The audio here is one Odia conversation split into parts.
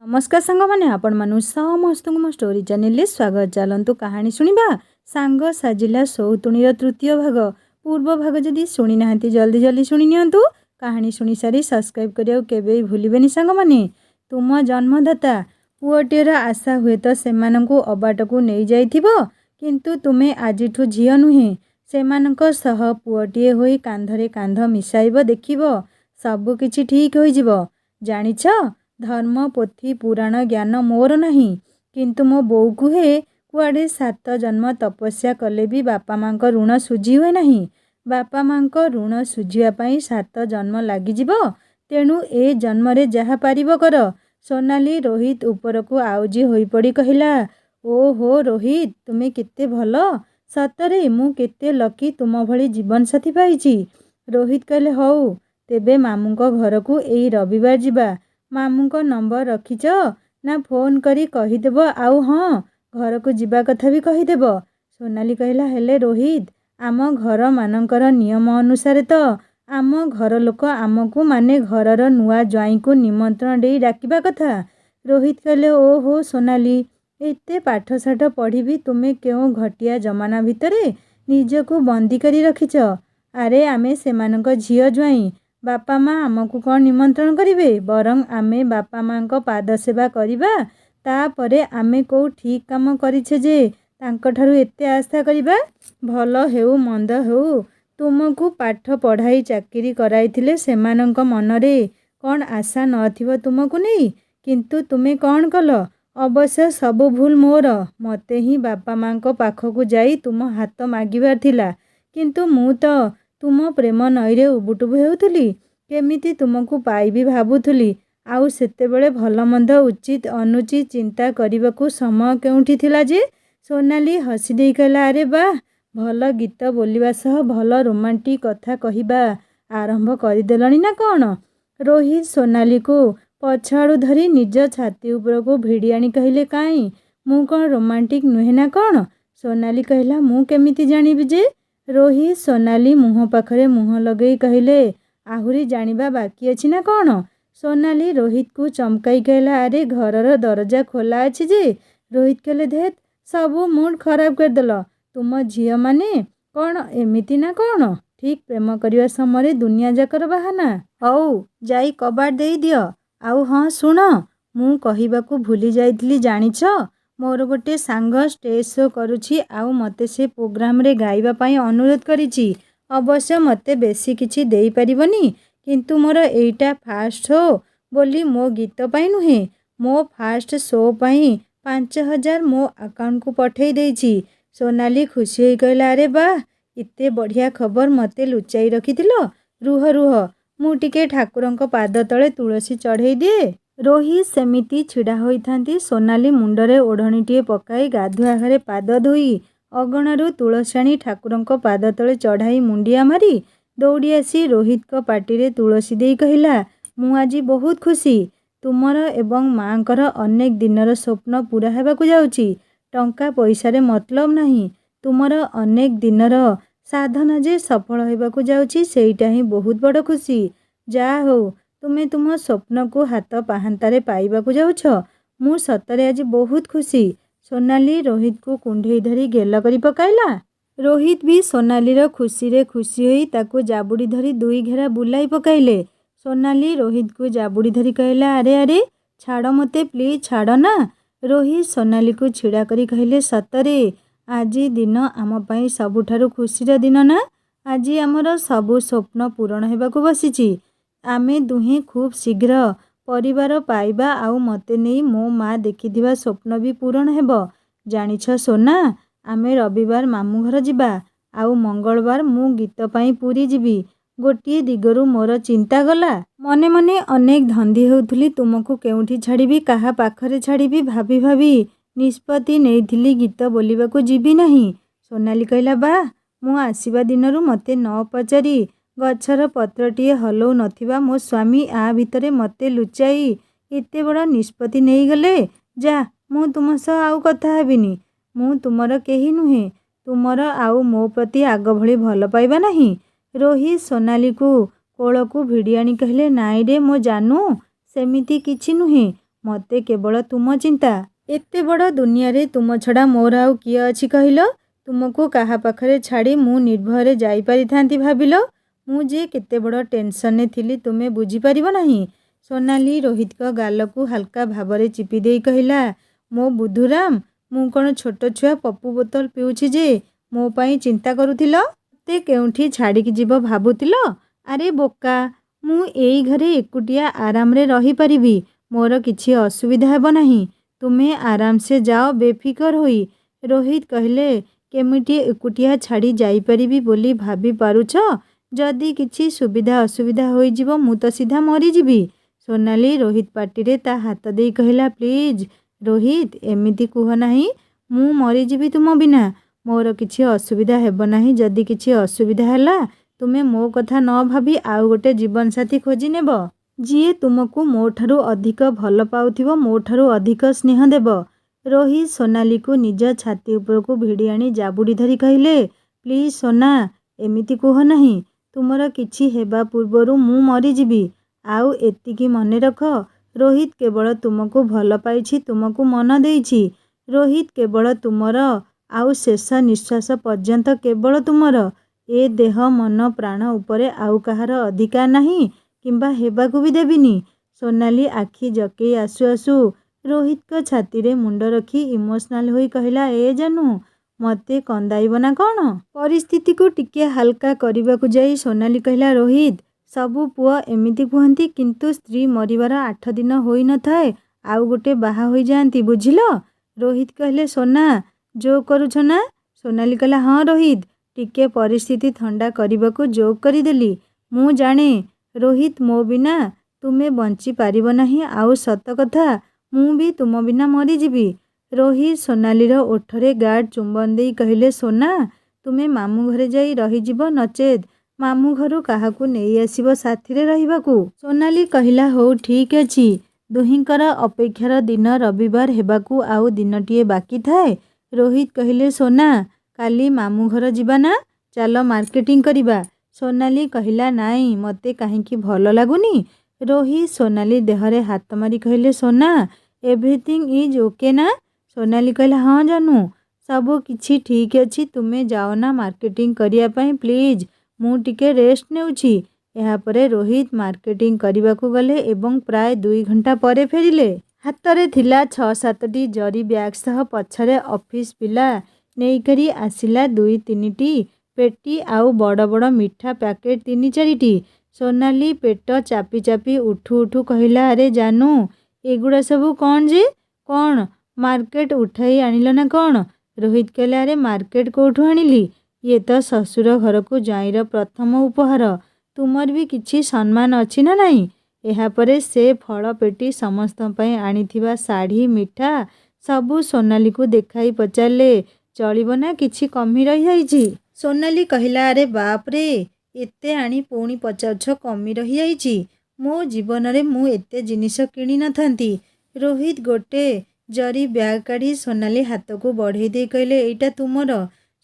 नमस्कार सांग मैंने आपण मानु समस्त मो स्टोरी चैनल स्वागत। चलतु कहानी शुणा सांग साजिला सौतुणीर तृतीय भाग। पूर्व भाग जदि शुणी ना जल्दी जल्दी शुणी नियंतु। कहानी शुणी सारी सब्सक्राइब करियो केबे भूलिबेनी सांग माने। तुम जन्मदाता पुअटीर आशा हुए तो सेमानंकु अबाटकु नहीं जाइथिबो, किंतु तुमे आजिठु झियो नुहे सेमानंक सह पुअटीए होई कांधरे कांध मिसाइबो। देखिबो सब किछि ठीक होई जिवो। जानिछ धर्म पोथी पुराण ज्ञान मोर नहीं, किंतु मो बोऊ कुहे कुआडे 7 जन्म तपस्या कले भी बापा माँ को ऋण सुझी हुए नहीं। बापा माँ को ऋण सुझिया 7 जन्म लगिजिबो, तेणु ए जन्म रे जहा पारिबो कर। सोनाली रोहित ऊपर को आउजी होई पड़ी कहिला, ओहो रोहित तुमे केते भल, सतरे मु केते लकी तुम भली जीवन साथी पाइछि। रोहित कहले हौ तेबे मामू को घर को एई रविवार जिबा। मामू को नंबर रखिच ना फोन करी कहीदेव। आउ हाँ घर को जीवा कथा भी कहीदेव। सोनाली कहला हेले रोहित आम घर मानकर नियम अनुसार तो आम घर लोक आमको माने घरर नुआ ज्वाई को निमंत्रण दे डाकिबा कथा। रोहित कहले ओहो सोनाली एते पाठशाठ पढ़ी भी तुमे क्यों घटिया जमाना भितरे निजको बंदी करी रखिच। अरे आमे सेमानक झियो ज्वाई, बापा माँ आमको कौन निमंत्रण करिवे, बरं आमे बापा माँ को पाद सेवा करिबा। तापरे आमे को ठीक काम करिछे जे तांकठारु एते आशा करिबा। भल हेउ मंद हेउ तुमको पाठ पढ़ाई चाकरी कराइथिले सेमानंक मनरे कौन आशा नथिबो तुमको नहीं, किंतु तुमे कौन कल। अवश्य सब भूल मोर, मते ही बापा माँ को पाखकु जाई तुम हाथ मागिबार थिला, किंतु मु तो तुम प्रेम नईरे उबुटुबु हेउथुली, केमिति तुमको पाइबी भाबुथुली। आउ सेतेबेले भल मंद उचित अनुचित चिंता करबाकू समय केउठी थिला जे। सोनाली हसी देई कहला अरे वाह भल गीत बोलिबा सह भल रोमांटिक कथा कहिबा आरंभ करदेलणी ना कौन। रोहित सोनाली को पछाड़ू धरी निज छाती ऊपर को भिड़ी आनी कहले काई मु कौन रोमांटिक नुहे ना कौन। सोनाली कहला मु केमिति जानिबी जे। रोहित सोनाली मुह पाखरे मुह लगई कहले आहुरी जानिबा बाकी अछि ना कौन। सोनाली रोहित को चमकाई कहला अरे घरर दरजा खोला अछि जे। रोहित कहले धेत सबू मूड खराब करदेल, तुम झियो माने कौन एमिति ना कौन। ठीक प्रेम करिया समय दुनिया जाकर बाहाना। हौ जाई कबाट देई दियो। आउ हाँ सुन मु कहिबाकू भूली जाइथिली, जानिछ मोर गोटे सांग स्टेज शो करुछि, आउ मते से प्रोग्राम रे गाइबा पाई अनुरोध करिछि। अवश्य मते बेसी किछि देई परिबनी, किंतु मोर एइटा फास्ट शो बोली मो गीत पाई नुहे, मो फास्ट शो पाई 5000 मो अकाउंट को पठेई देइछि। सोनाली खुशी होई कहला अरे वाह इते बढ़िया खबर मते लुचाई रखिथिलो। रुह रुह मु टिके ठाकुरंक पाद तळे तुलसी चढ़ेई दिए। रोहित सेमिति छिड़ा होइथांती। सोनाली मुंडरे ओढ़णीटीए पकाई गाधुआ घरे पाद धोई अगणारू तुलसाणी ठाकुरंक पाद तळे चढ़ाई मुंडिया मारी दौड़ी आसी रोहित को पाटिरे तुलसी देई कहिला मु आजी बहुत खुशी, तुमर एवं माँकर अनेक दिनर स्वप्न पूरा हेबाकू जाउची। टंका पैसारे मतलब नहीं, तुमर अनेक दिनर साधना जे सफल हेबाकू जाउची सेइटा ही बहुत बड़ खुशी। जा हो तुमे तुम स्वप्न को हाथ पाहांतारे पाइबाकू जाउछ, मु सतरे आज बहुत खुशी। सोनाली रोहित को कुंढेई धरी गेल करी पकाइला। रोहित भी सोनालीर खुशी रे खुशी होई ताकू जाबुड़ी धरी दुई घेरा बुलाई पकाइले। सोनाली रोहित को जाबुड़ी धरी कहला अरे अरे छाड़ मते प्लीज छाड़ ना। रोहित सोनाली को छिड़ा करी कहले सतरे आजी दिन आम पाई सबुठारु खुशीर दिन ना। आजी आमर सबु स्वप्न पूरण हेबाकू बसिछि। आमे दुहे खूब शीघ्र परिवार पाइबा, आउ मते नहीं मो माँ देखिथिबा स्वप्न भी पूरण हेबो। जानिछ सोना आमे रविवार मामू घर जिबा, आउ मंगलवार मु गीत पाई पूरी जिबी। गोटिए दिगरु मोर चिंता गला। मने मने अनेक धंदी हेउथुली तुमको केउठी छाड़िबी काहा पाखरे छाड़िबी भाभी भाभी निष्पत्ति नेइथिली गीत बोलिबाकू जिबी नहीं। सोनाली कहला बा मु आसीबा दिनरु मते न पचारी गछर पत्रटीए हलौ नथिबा मो स्वामी आ भितरे मते लुचाई एते बड़ निष्पत्ति नेइ गले। जा मु तुम सह आउ कथा हेबिनी, मु तुमर केही नुहे, तुमर आउ मो प्रति आग भली भल पाइबा नहीं। रोहित सोनाली को कोल को भिड़ी आनी कहले नाई रे मो जानू सेमिति किछि नुहे, ମୋତେ କେବଳ ତୁମ ଚିନ୍ତା। ଏତେ ବଡ଼ ଦୁନିଆରେ ତୁମ ଛଡ଼ା ମୋର ଆଉ କିଏ ଅଛି କହିଲ? ତୁମକୁ କାହା ପାଖରେ ଛାଡ଼ି ମୁଁ ନିର୍ଭୟରେ ଯାଇପାରିଥାନ୍ତି ଭାବିଲ? ମୁଁ ଯେ କେତେ ବଡ଼ ଟେନସନରେ ଥିଲି ତୁମେ ବୁଝିପାରିବ ନାହିଁ। ସୋନାଲି ରୋହିତଙ୍କ ଗାଲକୁ ହାଲକା ଭାବରେ ଚିପି ଦେଇ କହିଲା, ମୋ ବୁଧୁରାମ, ମୁଁ କ'ଣ ଛୋଟ ଛୁଆ ପପୁ ବୋତଲ ପିଉଛି ଯେ ମୋ ପାଇଁ ଚିନ୍ତା କରୁଥିଲ? ମୋତେ କେଉଁଠି ଛାଡ଼ିକି ଯିବ ଭାବୁଥିଲ? ଆରେ ବୋକା, ମୁଁ ଏଇ ଘରେ ଏକୁଟିଆ ଆରାମରେ ରହିପାରିବି। ମୋର କିଛି ଅସୁବିଧା ହେବ ନାହିଁ। ତୁମେ ଆରାମସେ ଯାଅ ବେଫିକର ହୋଇ। ରୋହିତ କହିଲେ, କେମିତି ଏକୁଟିଆ ଛାଡ଼ି ଯାଇପାରିବି ବୋଲି ଭାବି ପାରୁଛ? ଯଦି କିଛି ସୁବିଧା ଅସୁବିଧା ହୋଇଯିବ ମୁଁ ତ ସିଧା ମରିଯିବି। ସୋନାଲି ରୋହିତ ପାଟିରେ ତା ହାତ ଦେଇ କହିଲା, ପ୍ଲିଜ୍ ରୋହିତ, ଏମିତି କୁହ ନାହିଁ। ମୁଁ ମରିଯିବି ତୁମ ବିନା। ମୋର କିଛି ଅସୁବିଧା ହେବ ନାହିଁ। ଯଦି କିଛି ଅସୁବିଧା ହେଲା ତୁମେ ମୋ କଥା ନ ଭାବି ଆଉ ଗୋଟେ ଜୀବନସାଥୀ ଖୋଜି ନେବ, ଯିଏ ତୁମକୁ ମୋ ଠାରୁ ଅଧିକ ଭଲ ପାଉଥିବ, ମୋ ଠାରୁ ଅଧିକ ସ୍ନେହ ଦେବ। ରୋହିତ ସୋନାଲିକୁ ନିଜ ଛାତି ଉପରକୁ ଭିଡ଼ି ଆଣି ଜାବୁଡ଼ି ଧରି କହିଲେ, ପ୍ଲିଜ୍ ସୋନା, ଏମିତି କୁହ ନାହିଁ। ତୁମର କିଛି ହେବା ପୂର୍ବରୁ ମୁଁ ମରିଯିବି। ଆଉ ଏତିକି ମନେ ରଖ, ରୋହିତ କେବଳ ତୁମକୁ ଭଲ ପାଇଛି, ତୁମକୁ ମନ ଦେଇଛି। ରୋହିତ କେବଳ ତୁମର, ଆଉ ଶେଷ ନିଶ୍ୱାସ ପର୍ଯ୍ୟନ୍ତ କେବଳ ତୁମର। ଏ ଦେହ ମନ ପ୍ରାଣ ଉପରେ ଆଉ କାହାର ଅଧିକାର ନାହିଁ କିମ୍ବା ହେବାକୁ ବି ଦେବିନି। ସୋନାଲି ଆଖି ଜକେଇ ଆସୁ ଆସୁ ରୋହିତଙ୍କ ଛାତିରେ ମୁଣ୍ଡ ରଖି ଇମୋସନାଲ ହୋଇ କହିଲା, ଏ ଜାନୁ, ମୋତେ କନ୍ଦାଇବ ନା କ'ଣ? ପରିସ୍ଥିତିକୁ ଟିକେ ହାଲକା କରିବାକୁ ଯାଇ ସୋନାଲି କହିଲା, ରୋହିତ, ସବୁ ପୁଅ ଏମିତି କୁହନ୍ତି, କିନ୍ତୁ ସ୍ତ୍ରୀ ମରିବାର 8 ଦିନ ହୋଇନଥାଏ ଆଉ ଗୋଟେ ବାହା ହୋଇଯାଆନ୍ତି, ବୁଝିଲ? ରୋହିତ କହିଲେ, ସୋନା, ଜୋକ୍ କରୁଛ ନା? ସୋନାଲି କହିଲା, ହଁ ରୋହିତ, ଟିକେ ପରିସ୍ଥିତି ଥଣ୍ଡା କରିବାକୁ ଜୋକ୍ କରିଦେଲି। ମୁଁ ଜାଣେ ରୋହିତ, ମୋ ବିନା ତୁମେ ବଞ୍ଚିପାରିବ ନାହିଁ, ଆଉ ସତ କଥା, ମୁଁ ବି ତୁମ ବିନା ମରିଯିବି। ରୋହିତ ସୋନାଲିର ଓଠରେ ଗାଢ଼ ଚୁମ୍ବନ ଦେଇ କହିଲେ, ସୋନା, ତୁମେ ମାମୁଁ ଘରେ ଯାଇ ରହିଯିବ, ନଚେତ୍ ମାମୁଁ ଘରୁ କାହାକୁ ନେଇ ଆସିବ ସାଥିରେ ରହିବାକୁ। ସୋନାଲି କହିଲା, ହଉ ଠିକ୍ ଅଛି। ଦୁହିଁଙ୍କର ଅପେକ୍ଷାର ଦିନ ରବିବାର ହେବାକୁ ଆଉ ଦିନଟିଏ ବାକି ଥାଏ। ରୋହିତ କହିଲେ, ସୋନା, କାଲି ମାମୁଁ ଘର ଯିବା ନା? ଚାଲ ମାର୍କେଟିଂ କରିବା। ସୋନାଲି କହିଲା, ନାଇଁ, ମୋତେ କାହିଁକି ଭଲ ଲାଗୁନି। ରୋହିତ ସୋନାଲି ଦେହରେ ହାତ ମାରି କହିଲେ, ସୋନା, ଏଭ୍ରିଥିଂ ଇଜ୍ ଓକେ ନା? ସୋନାଲି କହିଲା, ହଁ ଜାନୁ, ସବୁ କିଛି ଠିକ୍ ଅଛି। ତୁମେ ଯାଅ ନା ମାର୍କେଟିଂ କରିବା ପାଇଁ, ପ୍ଲିଜ୍, ମୁଁ ଟିକେ ରେଷ୍ଟ ନେଉଛି। ଏହାପରେ ରୋହିତ ମାର୍କେଟିଂ କରିବାକୁ ଗଲେ ଏବଂ ପ୍ରାୟ 2 ଘଣ୍ଟା ପରେ ଫେରିଲେ। ହାତରେ ଥିଲା 6-7ଟି ଜରି ବ୍ୟାଗ୍ ସହ। ପଛରେ ଅଫିସ ପିଲା ନେଇକରି ଆସିଲା 2-3ଟି ପେଟି ଆଉ ବଡ଼ ବଡ଼ ମିଠା ପ୍ୟାକେଟ୍ 3-4ଟି। ସୋନାଲି ପେଟ ଚାପି ଚାପି ଉଠୁ ଉଠୁ କହିଲା, ଆରେ ଜାନୁ, ଏଗୁଡ଼ା ସବୁ କ'ଣ ଯେ? କ'ଣ ମାର୍କେଟ ଉଠାଇ ଆଣିଲ ନା କ'ଣ? ରୋହିତ କହିଲା, ଆରେ ମାର୍କେଟ କେଉଁଠୁ ଆଣିଲି? ଇଏ ତ ଶ୍ୱଶୁର ଘରକୁ ଜ୍ୱାଇଁର ପ୍ରଥମ ଉପହାର। ତୁମର ବି କିଛି ସମ୍ମାନ ଅଛି ନା ନାହିଁ? ଏହାପରେ ସେ ଫଳ ପେଟି, ସମସ୍ତଙ୍କ ପାଇଁ ଆଣିଥିବା ଶାଢ଼ୀ, ମିଠା ସବୁ ସୋନାଲିକୁ ଦେଖାଇ ପଚାରିଲେ, ଚଳିବ ନା, କିଛି କମି ରହିଯାଇଛି? ସୋନାଲି କହିଲା, ଆରେ ବାପରେ, ଏତେ ଆଣି ପୁଣି ପଚାରୁଛ କମି ରହିଯାଇଛି? ମୋ ଜୀବନରେ ମୁଁ ଏତେ ଜିନିଷ କିଣି ନଥାନ୍ତି। ରୋହିତ ଗୋଟେ ଜରି ବ୍ୟାଗ୍ କାଢ଼ି ସୋନାଲି ହାତକୁ ବଢ଼େଇ ଦେଇ କହିଲେ, ଏଇଟା ତୁମର।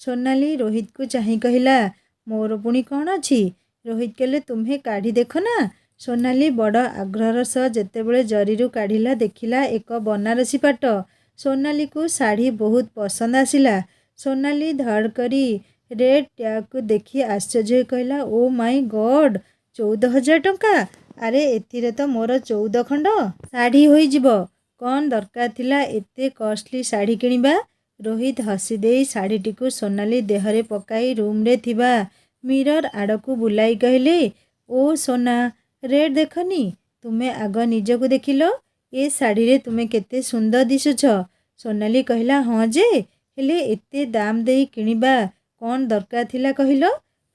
ସୋନାଲି ରୋହିତକୁ ଚାହିଁ କହିଲା, ମୋର ପୁଣି କ'ଣ ଅଛି? ରୋହିତ କହିଲେ, ତୁମ୍ଭେ କାଢ଼ି ଦେଖ ନା। ସୋନାଲି ବଡ଼ ଆଗ୍ରହର ସହ ଯେତେବେଳେ ଜରିରୁ କାଢ଼ିଲା, ଦେଖିଲା ଏକ ବନାରସୀ ପାଟ। ସୋନାଲିକୁ ଶାଢ଼ୀ ବହୁତ ପସନ୍ଦ ଆସିଲା। ସୋନାଲି ଧଡ଼ କରି ରେଡ୍ ଟ୍ୟାଗ୍କୁ ଦେଖି ଆଶ୍ଚର୍ଯ୍ୟ ହୋଇ କହିଲା, ଓ ମାଇ ଗଡ୍, 14,000 ଟଙ୍କା! ଆରେ ଏଥିରେ ତ ମୋର 14 ଖଣ୍ଡ ଶାଢ଼ୀ ହୋଇଯିବ। କ'ଣ ଦରକାର ଥିଲା ଏତେ କଷ୍ଟଲି ଶାଢ଼ୀ କିଣିବା? ରୋହିତ ହସି ଦେଇ ଶାଢ଼ୀଟିକୁ ସୋନାଲି ଦେହରେ ପକାଇ ରୁମ୍ରେ ଥିବା ମିରର ଆଡ଼କୁ ବୁଲାଇ କହିଲେ, ଓ ସୋନା, ରେଡ୍ ଦେଖନି? ତୁମେ ଆଗ ନିଜକୁ ଦେଖିଲ। ଏ ଶାଢ଼ୀରେ ତୁମେ କେତେ ସୁନ୍ଦର ଦିଶୁଛ। ସୋନାଲି କହିଲା, ହଁ ଯେ, ହେଲେ ଏତେ ଦାମ ଦେଇ କିଣିବା କ'ଣ ଦରକାର ଥିଲା କହିଲ?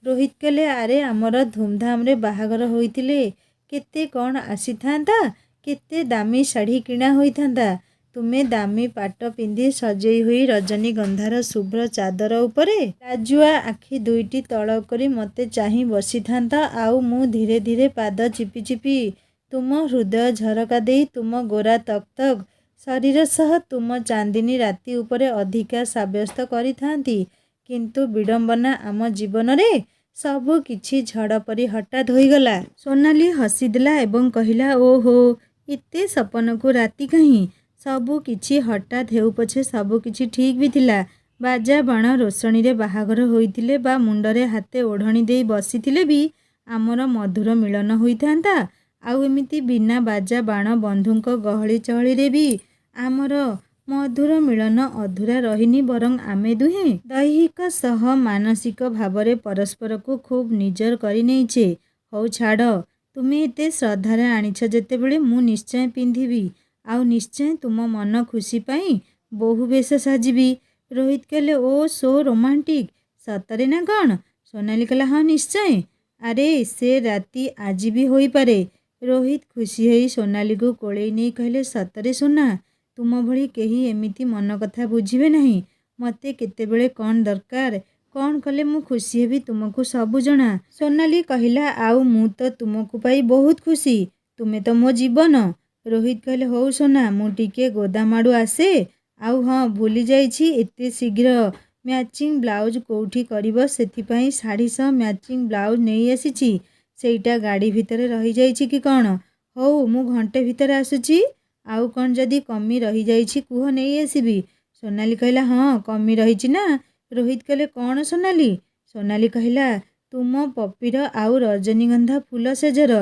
ରୋହିତ କହିଲେ, ଆରେ ଆମର ଧୁମଧାମରେ ବାହାଘର ହୋଇଥିଲେ କେତେ କ'ଣ ଆସିଥାନ୍ତା, କେତେ ଦାମୀ ଶାଢ଼ୀ କିଣା ହୋଇଥାନ୍ତା। ତୁମେ ଦାମୀ ପାଟ ପିନ୍ଧି ସଜେଇ ହୋଇ ରଜନୀଗନ୍ଧାର ଶୁଭ୍ର ଚାଦର ଉପରେ ଲାଜୁଆ ଆଖି ଦୁଇଟି ତଳ କରି ମୋତେ ଚାହିଁ ବସିଥାନ୍ତା, ଆଉ ମୁଁ ଧୀରେ ଧୀରେ ପାଦ ଚିପି ଚିପି ତୁମ ହୃଦୟ ଝରକା ଦେଇ ତୁମ ଗୋରା ତକ୍ ତକ୍ ଶରୀର ସହ ତୁମ ଚାନ୍ଦିନୀ ରାତି ଉପରେ ଅଧିକାର ସାବ୍ୟସ୍ତ କରିଥାନ୍ତି। କିନ୍ତୁ ବିଡ଼ମ୍ବନା ଆମ ଜୀବନରେ। ସବୁ କିଛି ଝଡ଼ ପରି ହଠାତ୍ ହୋଇଗଲା। ସୋନାଲି ହସିଦେଲା ଏବଂ କହିଲା, ଓହୋ, ଏତେ ସପନକୁ ରାତି କାହିଁ? ସବୁ କିଛି ହଠାତ୍ ହେଉ ପଛେ ସବୁ କିଛି ଠିକ୍ ବି ଥିଲା। ବାଜା ବାଣ ରୋଷଣୀରେ ବାହାଘର ହୋଇଥିଲେ ବା ମୁଣ୍ଡରେ ହାତେ ଓଢ଼ଣି ଦେଇ ବସିଥିଲେ ବି ଆମର ମଧୁର ମିଳନ ହୋଇଥାନ୍ତା। ଆଉ ଏମିତି ବିନା ବାଜା ବାଣ ବନ୍ଧୁଙ୍କ ଗହଳି ଚହଳିରେ ବି ଆମର ମଧୁର ମିଳନ ଅଧୁରା ରହିନି। ବରଂ ଆମେ ଦୁହେଁ ଦୈହିକ ସହ ମାନସିକ ଭାବରେ ପରସ୍ପରକୁ ଖୁବ୍ ନିଜର କରି ନେଇଛେ। ହଉ ଛାଡ଼, ତୁମେ ଏତେ ଶ୍ରଦ୍ଧାରେ ଆଣିଛ ଯେତେବେଳେ ମୁଁ ନିଶ୍ଚୟ ପିନ୍ଧିବି, ଆଉ ନିଶ୍ଚୟ ତୁମ ମନ ଖୁସି ପାଇଁ ବୋହୂ ବେଶ ସାଜିବି। ରୋହିତ କହିଲେ, ଓ ସୋ ରୋମାଣ୍ଟିକ୍। ସତରେ ନା କ'ଣ? ସୋନାଲି କହିଲା, ହଁ ନିଶ୍ଚୟ। ଆରେ ସେ ରାତି ଆଜି ବି ହୋଇପାରେ। ରୋହିତ ଖୁସି ହୋଇ ସୋନାଲିକୁ କୋଳେଇ ନେଇ କହିଲେ, ସତରେ ସୋନା, ତୁମ ଭଳି କେହି ଏମିତି ମନ କଥା ବୁଝିବେ ନାହିଁ। ମୋତେ କେତେବେଳେ କ'ଣ ଦରକାର, କ'ଣ କଲେ ମୁଁ ଖୁସି ହେବି ତୁମକୁ ସବୁ ଜଣା। ସୋନାଲି କହିଲା, ଆଉ ମୁଁ ତ ତୁମକୁ ପାଇ ବହୁତ ଖୁସି। ତୁମେ ତ ମୋ ଜୀବନ। ରୋହିତ କହିଲେ, ହଉ ସୋନା, ମୁଁ ଟିକେ ଗୋଦାମ ଆଡ଼ୁ ଆସେ। ଆଉ ହଁ, ଭୁଲି ଯାଇଛି, ଏତେ ଶୀଘ୍ର ମ୍ୟାଚିଂ ବ୍ଲାଉଜ୍ କେଉଁଠି କରିବ ସେଥିପାଇଁ ଶାଢ଼ୀ ସହ ମ୍ୟାଚିଂ ବ୍ଲାଉଜ୍ ନେଇ ଆସିଛି। ସେଇଟା ଗାଡ଼ି ଭିତରେ ରହିଯାଇଛି କି କ'ଣ? ହଉ, ମୁଁ ଘଣ୍ଟେ ଭିତରେ ଆସୁଛି। ଆଉ କ'ଣ ଯଦି କମି ରହିଯାଇଛି କୁହ, ନେଇ ଆସିବି। ସୋନାଲି କହିଲା, ହଁ କମି ରହିଛି ନା। ରୋହିତ କହିଲେ, କ'ଣ ସୋନାଲି? ସୋନାଲି କହିଲା, ତୁମ ପପିର ଆଉ ରଜନୀଗନ୍ଧା ଫୁଲ ସେଜର।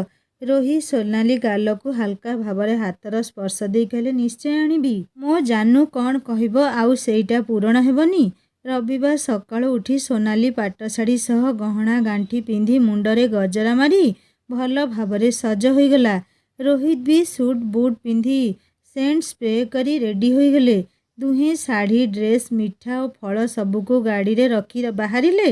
ରୋହିତ ସୋନାଲି ଗାଲକୁ ହାଲକା ଭାବରେ ହାତର ସ୍ପର୍ଶ ଦେଇ କହିଲେ, ନିଶ୍ଚୟ ଆଣିବି। ମୋ ଜାନୁ କ'ଣ କହିବ ଆଉ ସେଇଟା ପୂରଣ ହେବନି। ରବିବାର ସକାଳୁ ଉଠି ସୋନାଲି ପାଟ ଶାଢ଼ୀ ସହ ଗହଣା ଗାଣ୍ଠି ପିନ୍ଧି ମୁଣ୍ଡରେ ଗଜରା ମାରି ଭଲ ଭାବରେ ସଜ ହୋଇଗଲା। ରୋହିତ ବି ସୁଟ୍ ବୁଟ୍ ପିନ୍ଧି ସେଣ୍ଟ ସ୍ପ୍ରେ କରି ରେଡ଼ି ହୋଇଗଲେ। ଦୁହେଁ ଶାଢ଼ୀ, ଡ୍ରେସ୍, ମିଠା ଓ ଫଳ ସବୁକୁ ଗାଡ଼ିରେ ରଖି ବାହାରିଲେ।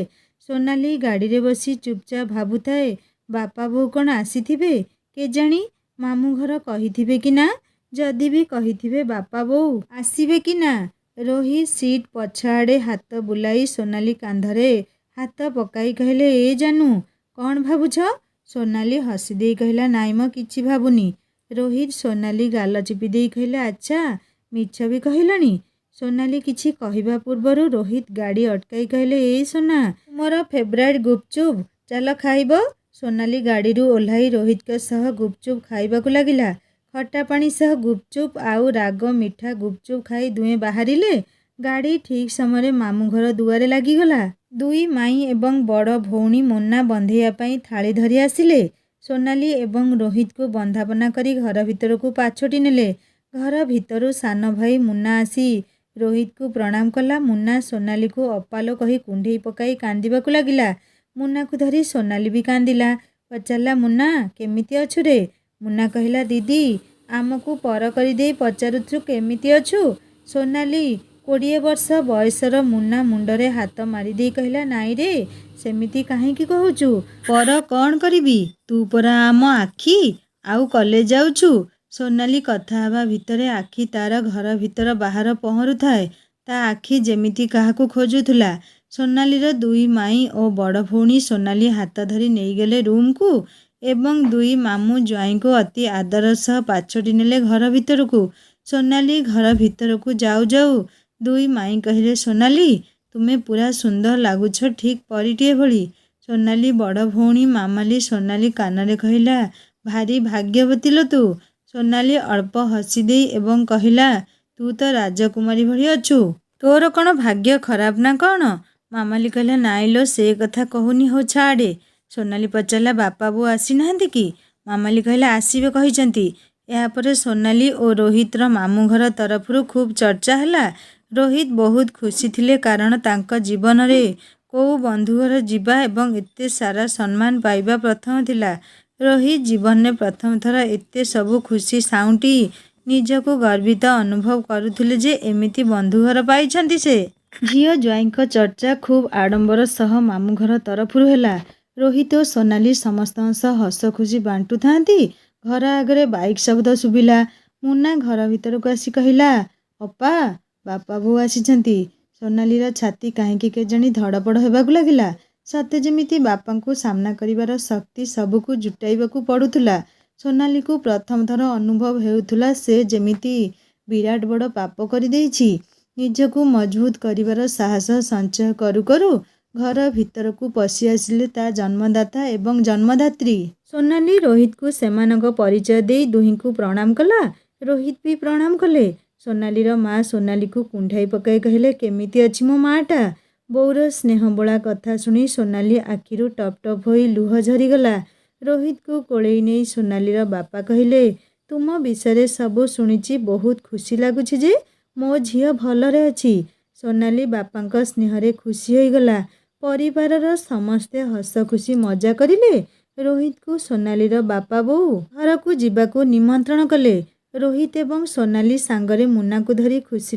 ସୋନାଲି ଗାଡ଼ିରେ ବସି ଚୁପଚାପ ଭାବୁଥାଏ, ବାପା ବୋଉ କ'ଣ ଆସିଥିବେ କେଜାଣି? ମାମୁଁ ଘର କହିଥିବେ କି ନା? ଯଦି ବି କହିଥିବେ ବାପା ବୋଉ ଆସିବେ କି ନା? ରୋହିତ ସିଟ୍ ପଛ ଆଡ଼େ ହାତ ବୁଲାଇ ସୋନାଲି କାନ୍ଧରେ ହାତ ପକାଇ କହିଲେ, ଏ ଜାନୁ, କ'ଣ ଭାବୁଛ? ସୋନାଲି ହସି ଦେଇ କହିଲା, ନାଇଁ ମ, କିଛି ଭାବୁନି। ରୋହିତ ସୋନାଲି ଗାଲ ଚିପି ଦେଇ କହିଲେ, ଆଚ୍ଛା, ମିଛ ବି କହିଲଣି। ସୋନାଲି କିଛି କହିବା ପୂର୍ବରୁ ରୋହିତ ଗାଡ଼ି ଅଟକାଇ କହିଲେ, ଏଇ ସୋନା, ତୁମର ଫେଭରାଇଟ୍ ଗୁପଚୁପ୍, ଚାଲ ଖାଇବ। ସୋନାଲି ଗାଡ଼ିରୁ ଓହ୍ଲାଇ ରୋହିତଙ୍କ ସହ ଗୁପଚୁପ୍ ଖାଇବାକୁ ଲାଗିଲା। ଖଟା ପାଣି ସହ ଗୁପଚୁପ୍ ଆଉ ରାଗ ମିଠା ଗୁପଚୁପ୍ ଖାଇ ଦୁହେଁ ବାହାରିଲେ। ଗାଡ଼ି ଠିକ୍ ସମୟରେ ମାମୁଁ ଘର ଦୁଆରେ ଲାଗିଗଲା। ଦୁଇ ମାଇଁ ଏବଂ ବଡ଼ ଭଉଣୀ ମୋନା ବନ୍ଧେଇବା ପାଇଁ ଥାଳି ଧରି ଆସିଲେ। ସୋନାଲି ଏବଂ ରୋହିତଙ୍କୁ ବନ୍ଦାପନା କରି ଘର ଭିତରକୁ ପାଛୋଟି ନେଲେ। ଘର ଭିତରୁ ସାନ ଭାଇ ମୁନା ଆସି ରୋହିତଙ୍କୁ ପ୍ରଣାମ କଲା। ମୁନା ସୋନାଲିକୁ ଅପାଲୋ କହି କୁଣ୍ଢେଇ ପକାଇ କାନ୍ଦିବାକୁ ଲାଗିଲା। ମୁନାକୁ ଧରି ସୋନାଲି ବି କାନ୍ଦିଲା। ପଚାରିଲା, ମୁନା, କେମିତି ଅଛୁ ରେ? ମୁନା କହିଲା, ଦିଦି, ଆମକୁ ପର କରିଦେଇ ପଚାରୁଛୁ କେମିତି ଅଛୁ? ସୋନାଲି 20 ବର୍ଷ ବୟସର ମୁନା ମୁଣ୍ଡରେ ହାତ ମାରିଦେଇ କହିଲା, ନାଇଁ ରେ, ସେମିତି କାହିଁକି କହୁଛୁ? ପର କ'ଣ କରିବି? ତୁ ପରା ଆମ ଆଖି। ଆଉ କଲେଜ ଯାଉଛୁ? ସୋନାଲି କଥା ହେବା ଭିତରେ ଆଖି ତାର ଘର ଭିତର ବାହାର ପହଁରୁଥାଏ। ତା ଆଖି ଯେମିତି କାହାକୁ ଖୋଜୁଥିଲା। ସୋନାଲିର ଦୁଇ ମାଇଁ ଓ ବଡ଼ ଭଉଣୀ ସୋନାଲି ହାତ ଧରି ନେଇଗଲେ ରୁମ୍କୁ ଏବଂ ଦୁଇ ମାମୁଁ ଜ୍ୱାଇଁଙ୍କୁ ଅତି ଆଦର ସହ ପାଛୋଟି ନେଲେ ଘର ଭିତରକୁ। ସୋନାଲି ଘର ଭିତରକୁ ଯାଉ ଯାଉ ଦୁଇ ମାଇଁ କହିଲେ, ସୋନାଲି, ତୁମେ ପୁରା ସୁନ୍ଦର ଲାଗୁଛ, ଠିକ୍ ପରୀଟିଏ ଭଳି। ସୋନାଲି ବଡ଼ ଭଉଣୀ ମାମାଲି ସୋନାଲି କାନରେ କହିଲା, ଭାରି ଭାଗ୍ୟବତୀ ଲୋ ତୁ। ସୋନାଲି ଅଳ୍ପ ହସି ଦେଇ ଏବଂ କହିଲା, ତୁ ତ ରାଜକୁମାରୀ ଭଳି ଅଛୁ। ତୋର କ'ଣ ଭାଗ୍ୟ ଖରାପ ନା କ'ଣ? ମାମାଲି କହିଲା, ନାଇଁ ଲୋ, ସେ କଥା କହୁନି। ହଉ ଛାଡ଼େ। ସୋନାଲି ପଚାରିଲା, ବାପା ବୋଉ ଆସିନାହାନ୍ତି କି? ମାମାଲି କହିଲା, ଆସିବେ କହିଛନ୍ତି। ଏହାପରେ ସୋନାଲି ଓ ରୋହିତର ମାମୁଁ ଘର ତରଫରୁ ଖୁବ୍ ଚର୍ଚ୍ଚା ହେଲା। ରୋହିତ ବହୁତ ଖୁସି ଥିଲେ କାରଣ ତାଙ୍କ ଜୀବନରେ କୋଉ ବନ୍ଧୁ ଘର ଯିବା ଏବଂ ଏତେ ସାରା ସମ୍ମାନ ପାଇବା ପ୍ରଥମ ଥିଲା। ରୋହିତ ଜୀବନରେ ପ୍ରଥମ ଥର ଏତେ ସବୁ ଖୁସି ସାଉଁଟି ନିଜକୁ ଗର୍ବିତ ଅନୁଭବ କରୁଥିଲେ ଯେ ଏମିତି ବନ୍ଧୁ ଘର ପାଇଛନ୍ତି ସେ। ଝିଅ ଜ୍ୱାଇଁଙ୍କ ଚର୍ଚ୍ଚା ଖୁବ୍ ଆଡ଼ମ୍ବର ସହ ମାମୁଁ ଘର ତରଫରୁ ହେଲା। ରୋହିତ ଓ ସୋନାଲି ସମସ୍ତଙ୍କ ସହ ହସ ଖୁସି ବାଣ୍ଟୁଥାନ୍ତି। ଘର ଆଗରେ ବାଇକ୍ ଶବ୍ଦ ଶୁଭିଲା। ମୁନା ଘର ଭିତରକୁ ଆସି କହିଲା, ଅପା, ବାପା ବୋଉ ଆସିଛନ୍ତି। ସୋନାଲିର ଛାତି କାହିଁକି କେଜାଣି ଧଡ଼ପଡ଼ ହେବାକୁ ଲାଗିଲା। ସତେ ଯେମିତି ବାପାଙ୍କୁ ସାମ୍ନା କରିବାର ଶକ୍ତି ସବୁକୁ ଜୁଟାଇବାକୁ ପଡ଼ୁଥିଲା। ସୋନାଲିକୁ ପ୍ରଥମ ଥର ଅନୁଭବ ହେଉଥିଲା ସେ ଯେମିତି ବିରାଟ ବଡ଼ ପାପ କରିଦେଇଛି। ନିଜକୁ ମଜବୁତ କରିବାର ସାହସ ସଞ୍ଚୟ କରୁ କରୁ ଘର ଭିତରକୁ ପଶି ଆସିଲେ ତା ଜନ୍ମଦାତା ଏବଂ ଜନ୍ମଦାତ୍ରୀ। सोनाली रोहित को सेमानक परिचय दे दुही को प्रणाम कला। रोहित भी प्रणाम कले। सोनालीर माँ सोनाली को कुंढाई पकाई कहले केमिति अछि मो माटा। बोर स्नेहबोला कथा शुणी सोनाली आखिरु टप टप होई लुह झरीगला। रोहित को कोड़े नहीं सोनालीर बापा कहले तुम विषय सबू शुणिची बहुत खुशी लगुच जे मो झील भलरे अछि। सोनाली बापांक स्नेहरे खुशी होईगला। परिवारर समस्ते हस खुशी मजा करिले। रोहित को सोनालीर बापा बोऊ घर को जीवाकू निमंत्रण कले। रोहित एवं सोनाली सांगरे मुन्ना को धरी खुशी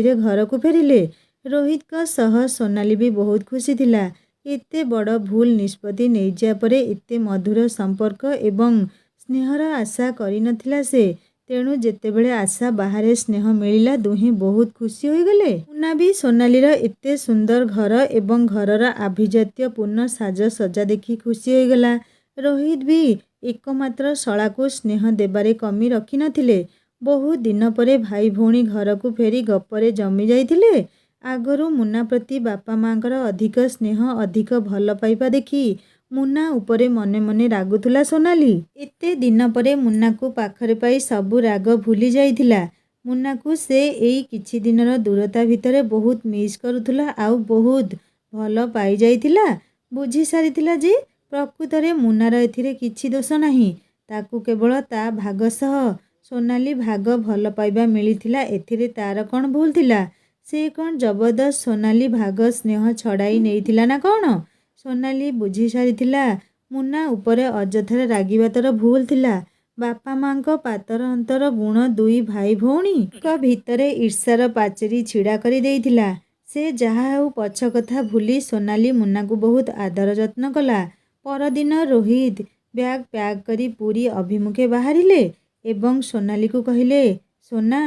घर को फेरिले। रोहित का सह सोनाली भी बहुत खुशी थिला। एते बड़ भूल निष्पत्ति नेइजा परे एते मधुर संपर्क एवं स्नेहर आशा करि नथिला से। तेणु जेतेबेले आशा बाहरे स्नेह मिलिला दुहे बहुत खुशी होईगले। मुन्ना भी सोनालीर एते सुंदर घर एवं घरर आभिजात्य पूर्ण साज सज्जा देखि खुशी होईगला। रोहित भी एकमात्र शला को स्नेह देबारे कमी रखी नथिले। बहुत दिन परे भाई भौणी घर को फेरी गप्परे जमी जाइथिले। आगरू मुन्ना प्रति बापा माँकर अधिक स्नेह अधिक भल पाइबा देखि मुन्ना उपरे मने मने रागुथुला सोनाली। एते दिन परे मुन्ना को पाखरे पाई सबु राग भूली जाइथिला। मुन्ना को से एई किछि दिनर दूरता भितरे बहुत मिस करुथुला आउ बहुत भल पाई जाइथिला। बुझी सारिथिला जे प्रकृतरे मुन्नार एथिरे किछि दोष नाही। ताकू केवल ता भाग सह सोनाली भाग भल पाइबा मिलिथिला। एथिरे तार कौन भूल थिला? से कौन जबरदस्त सोनाली भाग स्नेह छड़ाई नेइथिला ना कौन? सोनाली बुझी सारिथिला मुन्ना उपरे अजथारे रागिबा तर भूल थिला। बापा माँ को पातर अंतर गुण दुई भाई भौणी का भितरे ईर्षार पाचेरी छिड़ा करी देइथिला। से जहा हेउ पछ कथा भूली सोनाली मुन्ना को बहुत आदर जत्न कला। परदिन रोहित बैग पैक करी पूरी अभिमुखे बाहरिले एवं सोनाली को कहिले सोना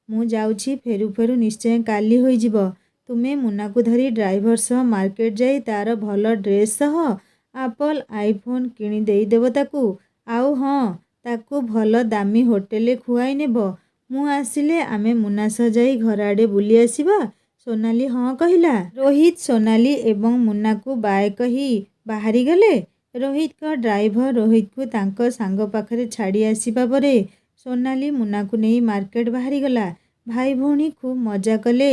मु जाउछि फेरु फेरु निश्चय काली होई जिवो। तुमे मुन्ना को धरी ड्राइवर सह मार्केट जाई तार भल ड्रेस सह एप्पल आईफोन किणी देई देबो ताकू। आउ हाँ ताकू भल दामी होटेल खुआई नेबो। मु आसिले आमे मुन्ना सह जाई घर आडे बुली आसिबा। सोनाली हाँ कहिला। रोहित सोनाली एवं मुन्ना को बाय कही बाहरी गले। रोहित का ड्राइवर रोहित को तांको सांग पाखरे छाड़ी आसिबा परे सोनाली मुन्ना को नहीं मार्केट बाहरी गला। भाई भौणी खूब मजा कले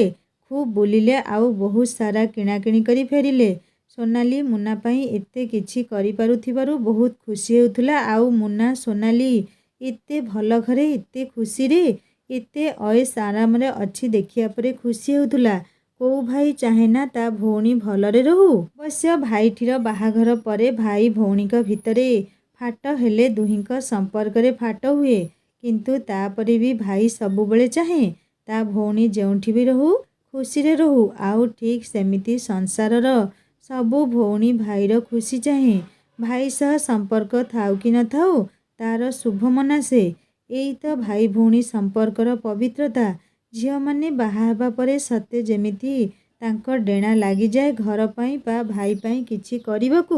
खूब बुलिले आउ बहुत सारा किणाकिणी करी फेरिले। सोनाली मुन्ना पाई एते किछि करि पारुथिबारु बहुत खुशी हेउथुला। आउ मुन्ना सोनाली एते भल घरे एते खुशी रे एते अयस आराम रे अछि देखिया परे खुशी हेउथुला। को भाई चाहे ना ता भौणी भलरे रहू। अवश्य भाईटीर बाहाघर परे भाई भौणी भितरे फाट हेले दुहींक संपर्क रे फाट हुए। किंतु तापरे भी भाई सबुबले चाहे ता भौणी जेउठी भी रहू खुशी रे रहू। आउ ठीक सेमिति संसारर सबु भौणी भाईर खुशी चाहे। भाई सह संपर्क थाउ कि न थाउ तार शुभ मनासे। एई तो भाई भौणी संपर्कर पवित्रता। झियो माने बाहा हेबा परे सते जेमिति तांकर डेणा लागि जाए घर पाई बा भाई पाई किछि करिबाकू।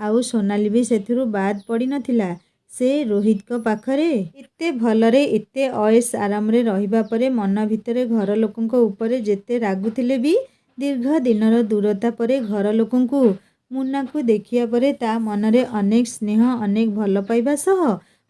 आउ सोनाली भी सेथिरु बाद पड़ी नथिला। से रोहित को पाखरे एते भलरे एते अयस आराम रे रहिबा परे मन भितरे घर लोकंक उपरे जेते रागुथिले भी दीर्घ दिनर दूरता परे घर लोकंकु मुन्ना को देखिया परे ता मनरे अनेक स्नेह अनेक भल पाइबा सह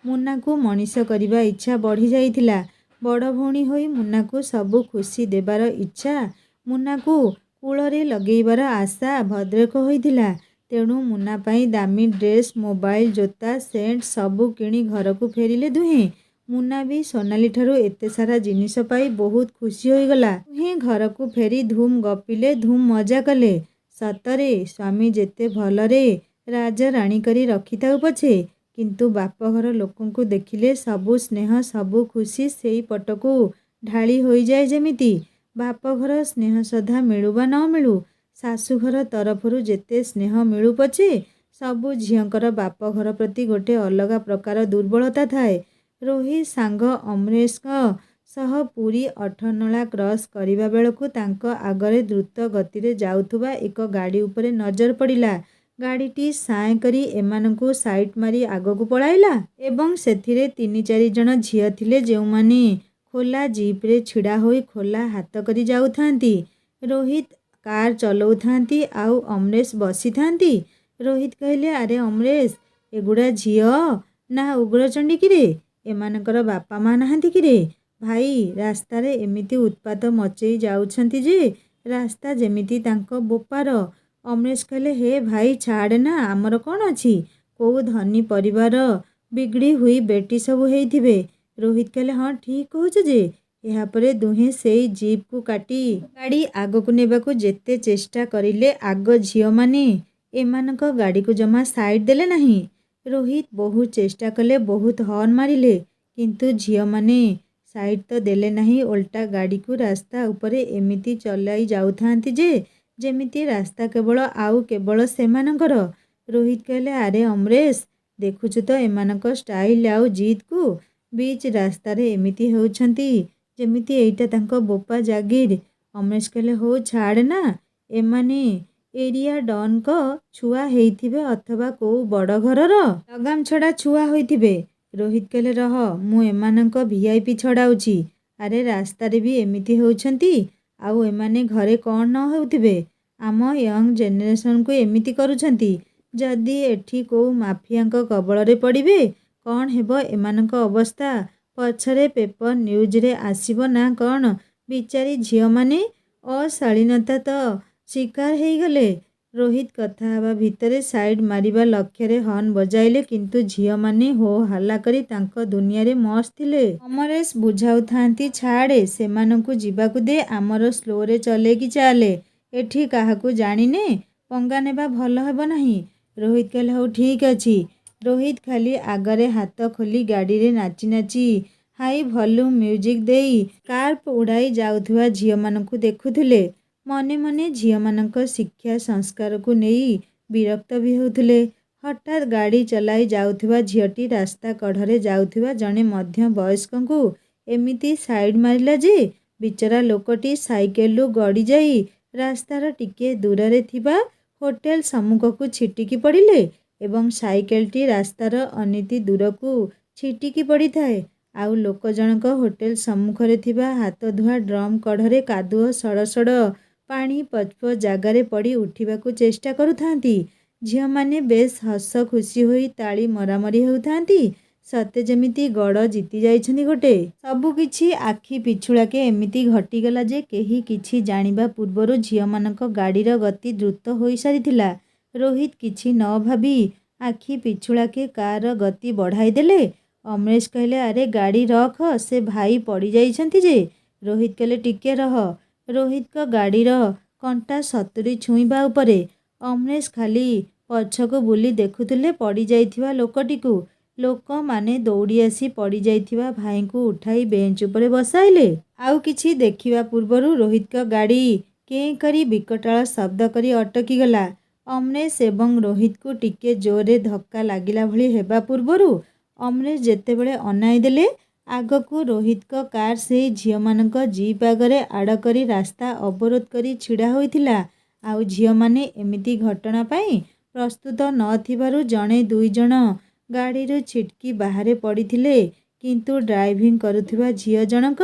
मुन्ना को मनीष करिबा इच्छा बढ़ी जाइथिला। बड़ भौणी होई मुन्ना को सबु खुशी देबार इच्छा मुन्ना को कूଳରେ लगेइबार आशा भद्रेक होइथिला। तेणु मुन्ना पाई दामी ड्रेस मोबाइल जोता सेंट सबु किणी घर को फेरिले दुहे। मुन्ना भी सोनाली ठारू एते सारा जिनिस पाई बहुत खुशी होइगला। दुहे घर को फेरी धूम गपिले धूम मजा कले। सतरे स्वामी जेते भलरे राजा राणी करी रखिथाउ पछे किंतु बापघर लोकं को देखिले सबु स्नेह सबु खुशी सेई पटको ढाली होई जाए जेमिति। बापघर स्नेह श्रद्धा मिलू बा न मिलू शाशुघर तरफरु जेते स्नेह मिलू पछे सबु झियंकर बापघर प्रति गोटे अलगा प्रकार दुर्बलता थाए। रोहित सांग अमरेश सह पूरी अठनला क्रॉस करिबा बेलकु तांको आगरे द्रुत गतिरे जाउथुबा एक गाड़ी उपरे नजर पड़िला। गाड़ीटी साए करी एमानंकु साइड मारी आगकु पळाइला एवं सेथिरे 3-4 जण झिय थिले जेउमाने खोला जीप रे छिड़ा होई खोला हाथ करी जाउथांती। रोहित कार चलाउथांती आउ अमरेश बसी थांती। रोहित कहले अरे अमरेश ଏଗୁଡ଼ା ଝିଅ ନା ଉଗ୍ରଚଣ୍ଡୀ କିରେ? ଏମାନଙ୍କର ବାପା ମା ନାହାନ୍ତି କିରେ? ଭାଇ ରାସ୍ତାରେ ଏମିତି ଉତ୍ପାତ ମଚେଇ ଯାଉଛନ୍ତି ଯେ ରାସ୍ତା ଯେମିତି ତାଙ୍କ ବୋପାର। ଅମରେଶ କହିଲେ, ହେ ଭାଇ ଛାଡ଼େ ନା, ଆମର କ'ଣ ଅଛି? କୋଉ ଧନୀ ପରିବାର ବିଗିଡ଼ି ହୋଇ ବେଟି ସବୁ ହେଇଥିବେ। ରୋହିତ କହିଲେ, ହଁ ଠିକ୍ କହୁଛ ଯେ। ଏହାପରେ ଦୁହେଁ ସେଇ ଜିପ୍କୁ କାଟି ଗାଡ଼ି ଆଗକୁ ନେବାକୁ ଯେତେ ଚେଷ୍ଟା କରିଲେ ଆଗ ଝିଅମାନେ ଏମାନଙ୍କ ଗାଡ଼ିକୁ ଜମା ସାଇଡ଼୍ ଦେଲେ ନାହିଁ। ରୋହିତ ବହୁତ ଚେଷ୍ଟା କଲେ, ବହୁତ ହର୍ନ ମାରିଲେ, କିନ୍ତୁ ଝିଅମାନେ ସାଇଡ଼୍ ତ ଦେଲେ ନାହିଁ, ଓଲଟା ଗାଡ଼ିକୁ ରାସ୍ତା ଉପରେ ଏମିତି ଚଲାଇ ଯାଉଥାନ୍ତି ଯେ ଯେମିତି ରାସ୍ତା କେବଳ ସେମାନଙ୍କର। ରୋହିତ କହିଲେ, ଆରେ ଅମରେଶ, ଦେଖୁଛୁ ତ ଏମାନଙ୍କ ଷ୍ଟାଇଲ ଆଉ ଜିଦ୍କୁ। ବିଚ୍ ରାସ୍ତାରେ ଏମିତି ହେଉଛନ୍ତି ଯେମିତି ଏଇଟା ତାଙ୍କ ବୋପା ଜାଗିର। ଅମରେଶ କହିଲେ, ହଉ ଛାଡ଼େ ନା, ଏମାନେ ଏରିଆ ଡନ୍ଙ୍କ ଛୁଆ ହେଇଥିବେ ଅଥବା କୋଉ ବଡ଼ ଘରର ଲଗାମ ଛଡ଼ା ଛୁଆ ହୋଇଥିବେ। ରୋହିତ କହିଲେ, ରହ, ମୁଁ ଏମାନଙ୍କ ଭିଆଇପି ଛଡ଼ାଉଛି। ଆରେ ରାସ୍ତାରେ ବି ଏମିତି ହେଉଛନ୍ତି, ଆଉ ଏମାନେ ଘରେ କ'ଣ ନ ହେଉଥିବେ। ଆମ ୟଙ୍ଗ ଜେନେରେସନକୁ ଏମିତି କରୁଛନ୍ତି। ଯଦି ଏଠି କୋଉ ମାଫିଆଙ୍କ କବଳରେ ପଡ଼ିବେ, କ'ଣ ହେବ ଏମାନଙ୍କ ଅବସ୍ଥା? ପଛରେ ପେପର ନ୍ୟୁଜରେ ଆସିବ ନା କ'ଣ? ବିଚାରୀ ଝିଅମାନେ ଅଶାଳୀନତା ତ ଶିକାର ହେଇଗଲେ। ରୋହିତ କଥା ହେବା ଭିତରେ ସାଇଡ୍ ମାରିବା ଲକ୍ଷ୍ୟରେ ହର୍ନ ବଜାଇଲେ, କିନ୍ତୁ ଝିଅମାନେ ହୋ ହାଲ୍ଲା କରି ତାଙ୍କ ଦୁନିଆରେ ମସ୍ତ ଥିଲେ। ଅମରେଶ ବୁଝାଉଥାନ୍ତି, ଛାଡ଼େ ସେମାନଙ୍କୁ ଯିବାକୁ ଦେ, ଆମର ସ୍ଲୋରେ ଚଲେଇକି ଚାଲେ। ଏଠି କାହାକୁ ଜାଣିନେ ପଙ୍ଗା ନେବା ଭଲ ହେବ ନାହିଁ। ରୋହିତ କହିଲେ, ହଉ ଠିକ୍ ଅଛି। ରୋହିତ ଖାଲି ଆଗରେ ହାତ ଖୋଲି ଗାଡ଼ିରେ ନାଚି ନାଚି ହାଇ ଭଲ୍ୟୁମ୍ ମ୍ୟୁଜିକ୍ ଦେଇ ସ୍କାର୍ଫ ଉଡ଼ାଇ ଯାଉଥିବା ଝିଅମାନଙ୍କୁ ଦେଖୁଥିଲେ। ମନେ ମନେ ଝିଅମାନଙ୍କ ଶିକ୍ଷା ସଂସ୍କାରକୁ ନେଇ ବିରକ୍ତ ବି ହେଉଥିଲେ। ହଠାତ୍ ଗାଡ଼ି ଚଲାଇ ଯାଉଥିବା ଝିଅଟି ରାସ୍ତା କଡ଼ରେ ଯାଉଥିବା ଜଣେ ମଧ୍ୟ ବୟସ୍କଙ୍କୁ ଏମିତି ସାଇଡ୍ ମାରିଲା ଯେ ବିଚରା ଲୋକଟି ସାଇକେଲରୁ ଗଡ଼ିଯାଇ ରାସ୍ତାର ଟିକିଏ ଦୂରରେ ଥିବା ହୋଟେଲ ସମ୍ମୁଖକୁ ଛିଟିକି ପଡ଼ିଲେ ଏବଂ ସାଇକେଲଟି ରାସ୍ତାର ଅନତି ଦୂରକୁ ଛିଟିକି ପଡ଼ିଥାଏ। ଆଉ ଲୋକ ଜଣକ ହୋଟେଲ ସମ୍ମୁଖରେ ଥିବା ହାତ ଧୁଆ ଡ୍ରମ୍ କଢ଼ରେ କାଦୁଅ ସଡ଼ ସଡ଼ ପାଣି ପଚ୍ ଜାଗାରେ ପଡ଼ି ଉଠିବାକୁ ଚେଷ୍ଟା କରୁଥାନ୍ତି। ଝିଅମାନେ ବେଶ୍ ହସ ଖୁସି ହୋଇ ତାଳି ମରାମରି ହେଉଥାନ୍ତି, ସତେ ଯେମିତି ଗଡ଼ ଜିତି ଯାଇଛନ୍ତି ଗୋଟେ। ସବୁକିଛି ଆଖି ପିଛୁଳାକେ ଏମିତି ଘଟିଗଲା ଯେ କେହି କିଛି ଜାଣିବା ପୂର୍ବରୁ ଝିଅମାନଙ୍କ ଗାଡ଼ିର ଗତି ଦ୍ରୁତ ହୋଇସାରିଥିଲା। ରୋହିତ କିଛି ନ ଭାବି ଆଖି ପିଛୁଳାକେ କାର୍ର ଗତି ବଢ଼ାଇ ଦେଲେ। ଅମରେଶ କହିଲେ, ଆରେ ଗାଡ଼ି ରଖ, ସେ ଭାଇ ପଡ଼ିଯାଇଛନ୍ତି ଯେ। ରୋହିତ କହିଲେ, ଟିକେ ରହ। ରୋହିତଙ୍କ ଗାଡ଼ିର କଣ୍ଟା 70 ଛୁଇଁବା ଉପରେ। ଅମରେଶ ଖାଲି ପଛକୁ ବୁଲି ଦେଖୁଥିଲେ ପଡ଼ିଯାଇଥିବା ଲୋକଟିକୁ। ଲୋକମାନେ ଦୌଡ଼ି ଆସି ପଡ଼ିଯାଇଥିବା ଭାଇଙ୍କୁ ଉଠାଇ ବେଞ୍ଚ ଉପରେ ବସାଇଲେ। ଆଉ କିଛି ଦେଖିବା ପୂର୍ବରୁ ରୋହିତଙ୍କ ଗାଡ଼ି କେଁ କରି ବିକଟାଳ ଶବ୍ଦ କରି ଅଟକିଗଲା। ଅମରେଶ ଏବଂ ରୋହିତଙ୍କୁ ଟିକେ ଜୋରରେ ଧକ୍କା ଲାଗିଲା ଭଳି ହେବା ପୂର୍ବରୁ ଅମରେଶ ଯେତେବେଳେ ଅନାଇ ଦେଲେ ଆଗକୁ, ରୋହିତଙ୍କ କାର୍ ସେହି ଝିଅମାନଙ୍କ ଜିପ୍ ଆଗରେ ଆଡ଼ କରି ରାସ୍ତା ଅବରୋଧ କରି ଛିଡ଼ା ହୋଇଥିଲା। ଆଉ ଝିଅମାନେ ଏମିତି ଘଟଣା ପାଇଁ ପ୍ରସ୍ତୁତ ନ ଥିବାରୁ ଜଣେ ଦୁଇ ଜଣ ଗାଡ଼ିରୁ ଛିଟ୍କି ବାହାରେ ପଡ଼ିଥିଲେ, କିନ୍ତୁ ଡ୍ରାଇଭିଂ କରୁଥିବା ଝିଅ ଜଣକ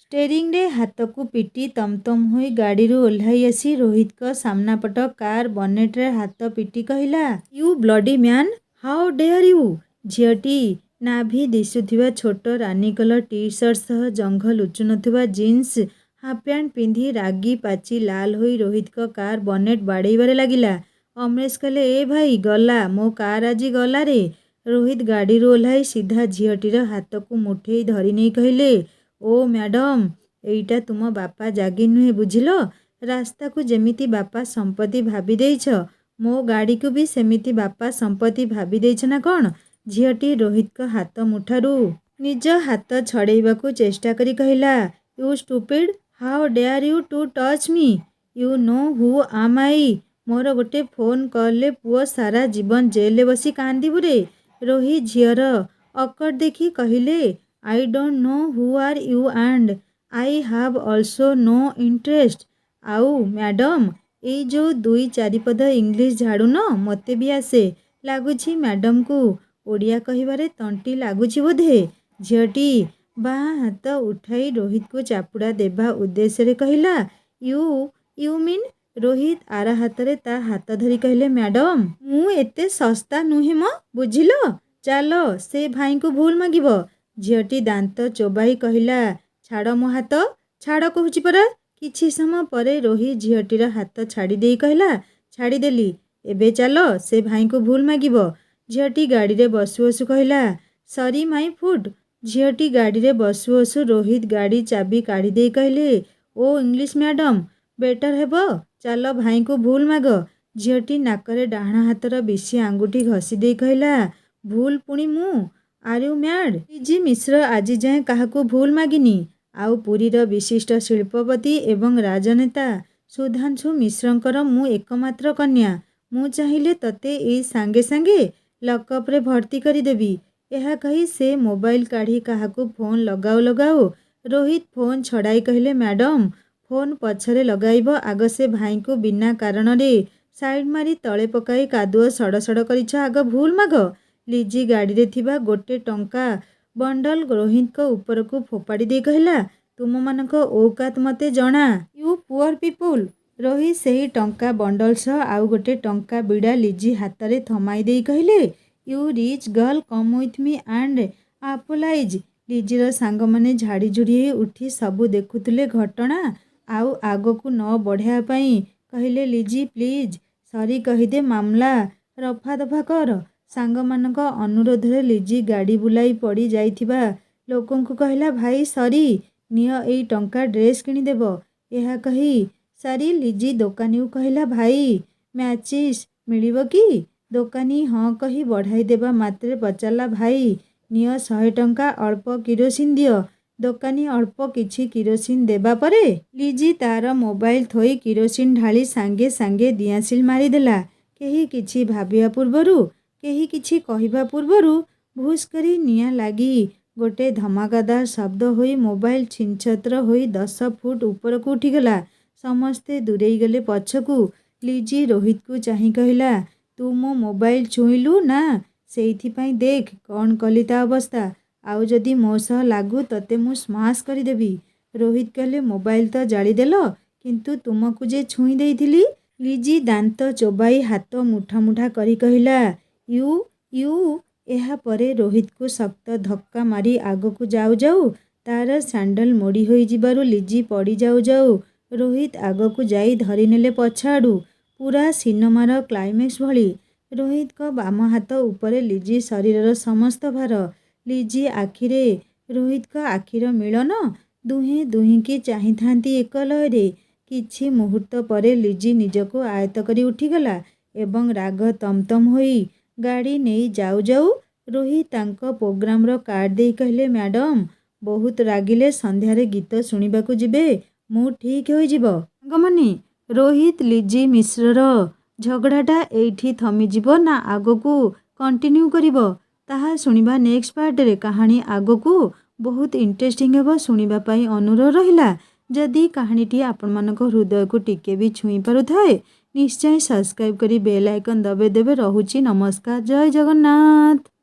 ଷ୍ଟେରିଂରେ ହାତକୁ ପିଟି ତମ୍ ତମ୍ ହୋଇ ଗାଡ଼ିରୁ ଓହ୍ଲାଇ ଆସି ରୋହିତଙ୍କ ସାମ୍ନାପଟ କାର୍ ବନେଟ୍ରେ ହାତ ପିଟି କହିଲା, you bloody man, how dare you. ଝିଅଟି ନାଭି ଦିଶୁଥିବା ଛୋଟ ରାନୀ କଲର ଟି ସାର୍ଟ ସହ ଜଙ୍ଘ ଲୁଚୁନଥିବା ଜିନ୍ସ ହାଫ୍ପ୍ୟାଣ୍ଟ ପିନ୍ଧି ରାଗି ପାଚି ଲାଲ ହୋଇ ରୋହିତଙ୍କ କାର୍ ବନେଟ୍ ବାଡ଼େଇବାରେ ଲାଗିଲା। ଅମରେଶ କହିଲେ, ଏ ଭାଇ ଗଲା, ମୋ କାର୍ ଆଜି ଗଲାରେ। ରୋହିତ ଗାଡ଼ିରୁ ଓହ୍ଲାଇ ସିଧା ଝିଅଟିର ହାତକୁ ମୁଠେଇ ଧରିନେଇ କହିଲେ, ଓ ମ୍ୟାଡମ୍, ଏଇଟା ତୁମ ବାପା ଜାଗିର ନୁହେଁ, ବୁଝିଲ? ରାସ୍ତାକୁ ଯେମିତି ବାପା ସମ୍ପତ୍ତି ଭାବି ଦେଇଛ, ମୋ ଗାଡ଼ିକୁ ବି ସେମିତି ବାପା ସମ୍ପତ୍ତି ଭାବି ଦେଇଛ ନା କ'ଣ? ଝିଅଟି ରୋହିତଙ୍କ ହାତ ମୁଠାରୁ ନିଜ ହାତ ଛଡ଼େଇବାକୁ ଚେଷ୍ଟା କରି କହିଲା, you stupid, how dare you to touch me, you know who am I. ମୋର ଗୋଟେ ଫୋନ୍ କଲରେ ପୁଅ ସାରା ଜୀବନ ଜେଲରେ ବସି କାନ୍ଦିବୁରେ। ରୋହିତ ଝିଅର ଅକଟ ଦେଖି କହିଲେ, I don't know who are you and I have also no interest. ଆଉ ମ୍ୟାଡମ୍, ଏଇ ଯୋଉ 2-4 ପଦ ଇଂଲିଶ ଝାଡ଼ୁନ, ମୋତେ ବି ଆସେ। ଲାଗୁଛି ମ୍ୟାଡମ୍କୁ ଓଡ଼ିଆ କହିବାରେ ତଣ୍ଟି ଲାଗୁଛି ବୋଧେ। ଝିଅଟି ବାଁ ହାତ ଉଠାଇ ରୋହିତକୁ ଚାପୁଡ଼ା ଦେବା ଉଦ୍ଦେଶ୍ୟରେ କହିଲା, ୟୁ ମିନ୍ ରୋହିତ ଆର ହାତରେ ତା ହାତ ଧରି କହିଲେ, ମ୍ୟାଡ଼ମ୍ ମୁଁ ଏତେ ଶସ୍ତା ନୁହେଁ ମ, ବୁଝିଲ? ଚାଲ ସେ ଭାଇଙ୍କୁ ଭୁଲ ମାଗିବ। ଝିଅଟି ଦାନ୍ତ ଚୋବାଇ କହିଲା, ଛାଡ଼ ମୋ ହାତ, ଛାଡ଼ କହୁଛି ପରା। କିଛି ସମୟ ପରେ ରୋହିତ ଝିଅଟିର ହାତ ଛାଡ଼ି ଦେଇ କହିଲା, ଛାଡ଼ିଦେଲି, ଏବେ ଚାଲ ସେ ଭାଇଙ୍କୁ ଭୁଲ ମାଗିବ। ଝିଅଟି ଗାଡ଼ିରେ ବସୁ ବସୁ କହିଲା, ସରି ମାଇ ଫୁଟ୍। ଝିଅଟି ଗାଡ଼ିରେ ବସୁ ବସୁ ରୋହିତ ଗାଡ଼ି ଚାବି କାଢ଼ିଦେଇ କହିଲେ, ଓ ଇଂଲିଶ ମ୍ୟାଡ଼ମ୍ ବେଟର ହେବ, ଚାଲ ଭାଇଙ୍କୁ ଭୁଲ ମାଗ। ଝିଅଟି ନାକରେ ଡାହାଣ ହାତର ବିଶି ଆଙ୍ଗୁଠି ଘଷି ଦେଇ କହିଲା, ଭୁଲ ପୁଣି ମୁଁ? Are you mad? ଲିଜି ମିଶ୍ର ଆଜି ଯାଏଁ କାହାକୁ ଭୁଲ ମାଗିନି। ଆଉ ପୁରୀର ବିଶିଷ୍ଟ ଶିଳ୍ପପତି ଏବଂ ରାଜନେତା ସୁଧାଂଶୁ ମିଶ୍ରଙ୍କର ମୁଁ ଏକମାତ୍ର କନ୍ୟା। ମୁଁ ଚାହିଁଲେ ତତେ ଏଇ ସାଙ୍ଗେ ସାଙ୍ଗେ ଲକଅପ୍ରେ ଭର୍ତ୍ତି କରିଦେବି। ଏହା କହି ସେ ମୋବାଇଲ କାଢ଼ି କାହାକୁ ଫୋନ୍ ଲଗାଉ ଲଗାଉ ରୋହିତ ଫୋନ୍ ଛଡ଼ାଇ କହିଲେ, ମ୍ୟାଡ଼ମ୍ ଫୋନ୍ ପଛରେ ଲଗାଇବ, ଆଗ ସେ ଭାଇଙ୍କୁ ବିନା କାରଣରେ ସାଇଡ୍ ମାରି ତଳେ ପକାଇ କାଦୁଅ ସଡ଼ ସଡ଼ କରିଛ, ଆଗ ଭୁଲ ମାଗ। ଲିଜି ଗାଡ଼ିରେ ଥିବା ଗୋଟେ ଟଙ୍କା ବଣ୍ଡଲ ରୋହିତଙ୍କ ଉପରକୁ ଫୋପାଡ଼ି ଦେଇ କହିଲା, ତୁମମାନଙ୍କ ଔକାତ ମୋତେ ଜଣା, ୟୁ ପୁଅର ପିପୁଲ। ରୋହିତ ସେହି ଟଙ୍କା ବଣ୍ଡଲ ସହ ଆଉ ଗୋଟେ ଟଙ୍କା ବିଡ଼ା ଲିଜି ହାତରେ ଥମାଇ ଦେଇ କହିଲେ, you rich girl come with me and apologize. ଲିଜିର ସାଙ୍ଗମାନେ ଝାଡ଼ିଝୁଡ଼ି ହୋଇ ଉଠି ସବୁ ଦେଖୁଥିଲେ ଘଟଣା ଆଉ ଆଗକୁ ନ ବଢ଼ାଇବା ପାଇଁ କହିଲେ, ଲିଜି ପ୍ଲିଜ୍ ସରି କହିଦେ, ମାମଲା ରଫା ଦଫା କର। ସାଙ୍ଗମାନଙ୍କ ଅନୁରୋଧରେ ଲିଜି ଗାଡ଼ି ବୁଲାଇ ପଡ଼ି ଯାଇଥିବା ଲୋକଙ୍କୁ କହିଲା, ଭାଇ ସରି, ନିଅ ଏଇ ଟଙ୍କା ଡ୍ରେସ୍ କିଣିଦେବ। ଏହା କହି ସାରି ଲିଜି ଦୋକାନୀକୁ କହିଲା, ଭାଇ ମ୍ୟାଚିସ୍ ମିଳିବ କି? ଦୋକାନୀ ହଁ କହି ବଢ଼ାଇ ଦେବା ମାତ୍ରେ ପଚାରିଲା, ଭାଇ ନିଅ 100 ଟଙ୍କା, ଅଳ୍ପ କିରୋସିନ ଦିଅ। ଦୋକାନୀ ଅଳ୍ପ କିଛି କିରୋସିନ ଦେବା ପରେ ଲିଜି ତାର ମୋବାଇଲ ଥୋଇ କିରୋସିନ ଢାଳି ସାଙ୍ଗେ ସାଙ୍ଗେ ଦିଆସିଲ୍ ମାରିଦେଲା। କେହି କିଛି ଭାବିବା ପୂର୍ବରୁ, କେହି କିଛି କହିବା ପୂର୍ବରୁ ଭୁସ୍ କରି ନିଆଁ ଲାଗି ଗୋଟେ ଧମାକାଦାର ଶବ୍ଦ ହୋଇ ମୋବାଇଲ ଛିନ୍ଛତ୍ର ହୋଇ 10 ଫୁଟ ଉପରକୁ ଉଠିଗଲା। ସମସ୍ତେ ଦୂରେଇ ଗଲେ ପଛକୁ। ଲିଜି ରୋହିତକୁ ଚାହିଁ କହିଲା, ତୁ ମୋ ମୋବାଇଲ ଛୁଇଁଲୁ ନା, ସେଇଥିପାଇଁ ଦେଖ କ'ଣ କଲି ତା ଅବସ୍ଥା। ଆଉ ଯଦି ମୋ ସହ ଲାଗୁ ତତେ ମୁଁ ସ୍ମାସ୍ କରିଦେବି। ରୋହିତ କହିଲେ, ମୋବାଇଲ ତ ଜାଳିଦେଲ, କିନ୍ତୁ ତୁମକୁ ଯେ ଛୁଇଁ ଦେଇଥିଲି। ଲିଜି ଦାନ୍ତ ଚୋବାଇ ହାତ ମୁଠା ମୁଠା କରି କହିଲା, ୟୁ। ଏହା ପରେ ରୋହିତକୁ ଶକ୍ତ ଧକ୍କା ମାରି ଆଗକୁ ଯାଉ ଯାଉ ତାର ସ୍ୟାଣ୍ଡେଲ ମୋଡ଼ି ହୋଇଯିବାରୁ ଲିଜି ପଡ଼ି ଯାଉ ଯାଉ ରୋହିତ ଆଗକୁ ଯାଇ ଧରିନେଲେ ପଛଆଡ଼ୁ, ପୂରା ସିନେମାର କ୍ଲାଇମ୍ୟାକ୍ସ ଭଳି। ରୋହିତଙ୍କ ବାମ ହାତ ଉପରେ ଲିଜି ଶରୀରର ସମସ୍ତ ଭାର। ଲିଜି ଆଖିରେ ରୋହିତଙ୍କ ଆଖିର ମିଳନ। ଦୁହେଁ ଦୁହିଁକି ଚାହିଁଥାନ୍ତି ଏକ ଲୟରେ। କିଛି ମୁହୂର୍ତ୍ତ ପରେ ଲିଜି ନିଜକୁ ଆୟତ୍ତ କରି ଉଠିଗଲା ଏବଂ ରାଗ ତମତମ ହୋଇ ଗାଡ଼ି ନେଇ ଯାଉ ଯାଉ ରୋହିତ ତାଙ୍କ ପ୍ରୋଗ୍ରାମର କାର୍ଡ଼ ଦେଇ କହିଲେ, ମ୍ୟାଡ଼ମ୍ ବହୁତ ରାଗିଲେ ସନ୍ଧ୍ୟାରେ ଗୀତ ଶୁଣିବାକୁ ଯିବେ, ମୁଡ୍ ଠିକ୍ ହୋଇଯିବ। ସାଙ୍ଗମାନେ, ରୋହିତ ଲିଜି ମିଶ୍ରର ଝଗଡ଼ାଟା ଏଇଠି ଥମିଯିବ ନା ଆଗକୁ କଣ୍ଟିନ୍ୟୁ କରିବ, ତାହା ଶୁଣିବା ନେକ୍ସଟ ପାର୍ଟରେ। କାହାଣୀ ଆଗକୁ ବହୁତ ଇଣ୍ଟରେଷ୍ଟିଂ ହେବ, ଶୁଣିବା ପାଇଁ ଅନୁରୋଧ ରହିଲା। ଯଦି କାହାଣୀଟି ଆପଣମାନଙ୍କ ହୃଦୟକୁ ଟିକେ ବି ଛୁଇଁ ପାରୁଥାଏ, ନିଶ୍ଚୟ ସବସ୍କ୍ରାଇବ୍ କରି ବେଲ୍ ଆଇକନ୍ ଦବାଇ ଦେବେ। ରହୁଛି, ନମସ୍କାର, ଜୟ ଜଗନ୍ନାଥ।